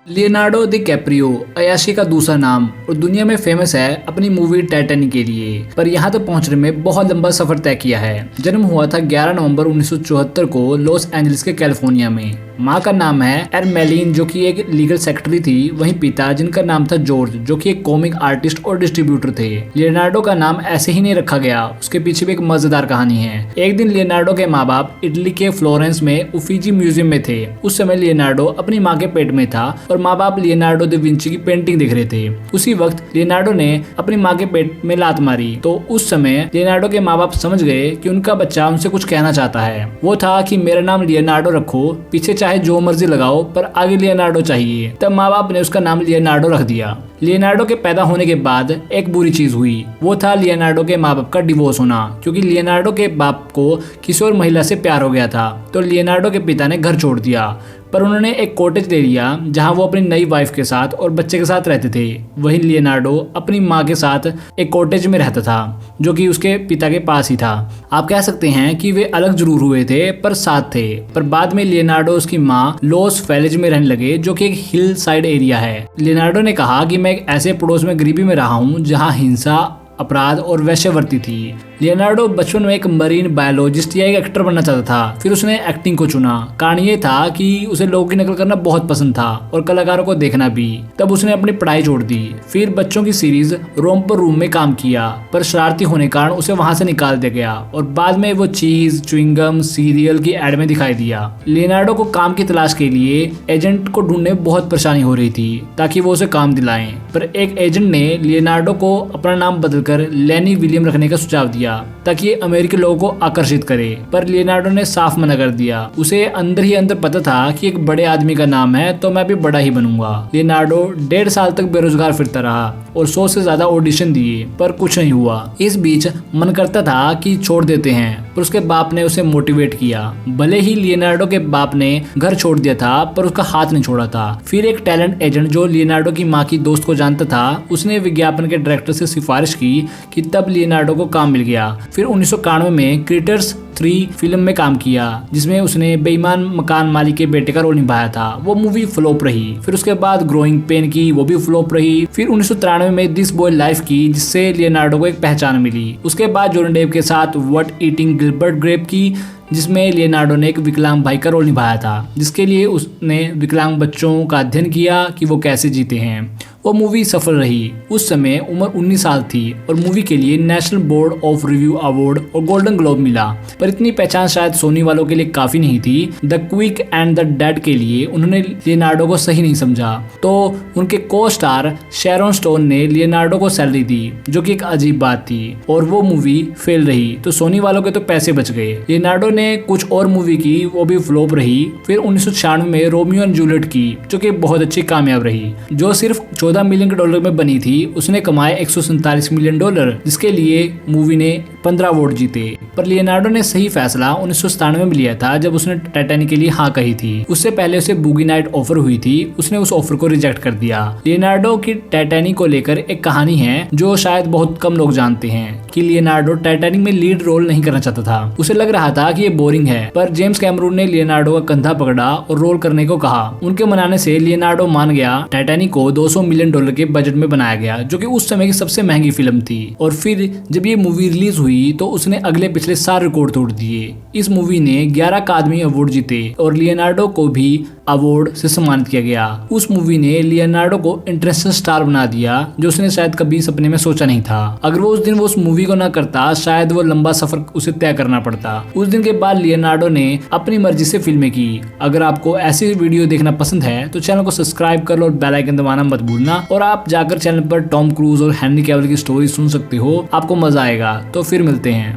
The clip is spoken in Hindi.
लियोनार्डो दी कैप्रियो अयाशी का दूसरा नाम और दुनिया में फेमस है अपनी मूवी टाइटैनिक के लिए, पर यहाँ तक पहुँचने में बहुत लंबा सफर तय किया है। जन्म हुआ था 11 नवंबर 1974 को लॉस एंजलिस के कैलिफोर्निया में। माँ का नाम है एरमेलीन जो कि एक लीगल सेक्रेटरी थी। वहीं पिता जिनका नाम था जॉर्ज जो कि एक कॉमिक आर्टिस्ट और डिस्ट्रीब्यूटर थे। लियोनार्डो का नाम ऐसे ही नहीं रखा गया, उसके पीछे भी एक मजेदार कहानी है। एक दिन लियोनार्डो के माँ बाप इटली के फ्लोरेंस में उफिजी म्यूजियम में थे। उस समय लियोनार्डो अपनी माँ के पेट में था और माँ बाप लियोनार्डो दा विंची की पेंटिंग देख रहे थे। उसी वक्त लियोनार्डो ने अपनी माँ के पेट में लात मारी तो उस समय लियोनार्डो के माँ बाप समझ गए कि उनका बच्चा उनसे कुछ कहना चाहता है। वो था कि मेरा नाम लियोनार्डो रखो, पीछे चाहे जो मर्जी लगाओ पर आगे लियोनार्डो चाहिए। तब माँ बाप ने उसका नाम लियोनार्डो रख दिया। लियोनार्डो के पैदा होने के बाद एक बुरी चीज हुई, वो था लियोनार्डो के माँ बाप का डिवोर्स होना, क्योंकि लियोनार्डो के बाप को किसी और महिला से प्यार हो गया था। तो लियोनार्डो के पिता ने घर छोड़ दिया, पर उन्होंने एक कॉटेज ले लिया जहां वो अपनी नई वाइफ के साथ और बच्चे के साथ रहते थे। वहीं लियोनार्डो अपनी माँ के साथ एक कॉटेज में रहता था जो कि उसके पिता के पास ही था। आप कह सकते हैं कि वे अलग जरूर हुए थे पर साथ थे। पर बाद में लियोनार्डो उसकी माँ लॉस फेलिज में रहने लगे जो कि एक हिल साइड एरिया है। लियोनार्डो ने कहा कि मैं एक ऐसे पड़ोस में गरीबी में रहा हूँ जहाँ हिंसा, अपराध और वैश्यवृत्ति थी। लियोनार्डो बचपन में एक मरीन बायोलॉजिस्ट या एक एक्टर बनना चाहता था, फिर उसने एक्टिंग को चुना। कारण ये था कि उसे लोगों की नकल करना बहुत पसंद था और कलाकारों को देखना भी। तब उसने अपनी पढ़ाई छोड़ दी। फिर बच्चों की सीरीज रोम्पर रूम में काम किया, पर शरारती होने के कारण उसे वहां से निकाल दिया गया और बाद में वो चीज, च्युइंगम, सीरियल की एड में दिखाई दिया। लियोनार्डो को काम की तलाश के लिए एजेंट को ढूंढने में बहुत परेशानी हो रही थी ताकि वो उसे काम दिलाएं, पर एक एजेंट ने लियोनार्डो को अपना नाम बदलकर लेनी विलियम रखने का सुझाव दिया ताकि ये अमेरिकी लोगों को आकर्षित करे। पर लियोनार्डो ने साफ मना कर दिया। उसे अंदर ही अंदर पता था कि एक बड़े आदमी का नाम है तो मैं भी बड़ा ही बनूंगा। लियोनार्डो 1.5 साल तक बेरोजगार फिरता रहा और 100 से ज्यादा ऑडिशन दिए पर कुछ नहीं हुआ। इस बीच मन करता था कि छोड़ देते हैं, पर उसके बाप ने उसे मोटिवेट किया। भले ही लियोनार्डो के बाप ने घर छोड़ दिया था पर उसका हाथ नहीं छोड़ा था। फिर एक टैलेंट एजेंट जो लियोनार्डो की माँ की दोस्त को जानता था, उसने विज्ञापन के डायरेक्टर से सिफारिश की कि तब लियोनार्डो को काम मिल गया। फिर 1991 में क्रिएटर्स 3 फिल्म में काम किया जिसमें उसने बेईमान मकान मालिक के बेटे का रोल निभाया था। वो मूवी फ्लॉप रही। फिर उसके बाद ग्रोइंग पेन की, वो भी फ्लॉप रही। फिर 1993 में दिस बॉय लाइफ की, जिससे लियोनार्डो को एक पहचान मिली। उसके बाद जॉनी डेप के साथ व्हाट ईटिंग गिलबर्ट ग्रेप की, जिसमें लियोनार्डो ने एक विकलांग भाई का रोल निभाया था, जिसके लिए उसने विकलांग बच्चों का अध्ययन किया कि वो कैसे जीते हैं। वो मूवी सफल रही। उस समय उम्र 19 साल थी और मूवी के लिए national board of review award और गोल्डन ग्लोब मिला। पर इतनी पहचान शायद सोनी वालों के लिए काफी नहीं थी। The quick and the dead के लिए उन्होंने लियोनार्डो को सही नहीं समझा, तो उनके को स्टार शैरॉन स्टोन ने लियोनार्डो को सैलरी दी, जो कि एक अजीब बात थी, और वो मूवी फेल रही। तो सोनी वालों के तो पैसे बच गए। लियोनार्डो ने कुछ और मूवी की, वो भी फ्लॉप रही। फिर 1996 में रोमियो एंड जूलियट की, जो कि बहुत अच्छी कामयाब रही, जो सिर्फ $14 मिलियन में बनी थी। उसने कमाए $147 मिलियन, जिसके लिए मूवी ने 15 अवार्ड जीते। पर लियोनार्डो ने सही फैसला 1997 में लिया था जब उसने टाइटैनिक के लिए हाँ कही थी। उससे पहले उसे बूगी नाइट ऑफर हुई थी, उसने उस ऑफर को रिजेक्ट कर दिया। लियोनार्डो की टाइटैनिक को लेकर एक कहानी है जो शायद बहुत कम लोग जानते हैं कि लियोनार्डो टाइटैनिक में लीड रोल नहीं करना चाहता था। उसे लग रहा था कि ये बोरिंग है, पर जेम्स कैमरून ने लियोनार्डो का कंधा पकड़ा और रोल करने को कहा। उनके मनाने से लियोनार्डो मान गया। टाइटैनिक को $200 मिलियन के बजट में बनाया गया, जो कि उस समय की सबसे महंगी फिल्म थी। और फिर जब ये मूवी रिलीज हुई तो उसने अगले पिछले सारे रिकॉर्ड तोड़ दिए। इस मूवी ने 11 अकादमी अवार्ड जीते और लियोनार्डो को भी अवार्ड से सम्मानित किया गया। उस मूवी ने लियोनार्डो को इंटरनेशनल स्टार बना दिया, जो उसने शायद कभी सपने में सोचा नहीं था। अगर वो उस दिन वो उस मूवी को ना करता, शायद वो लंबा सफर उसे तय करना पड़ता। उस दिन के बाद लियोनार्डो ने अपनी मर्जी से फिल्में की। अगर आपको ऐसी वीडियो देखना पसंद है तो चैनल को सब्सक्राइब कर लो और बेल आइकन दबाना मत भूलना। और आप जाकर चैनल पर टॉम क्रूज और हेनरी कैविल की स्टोरी सुन सकते हो, आपको मजा आएगा। तो फिर मिलते हैं।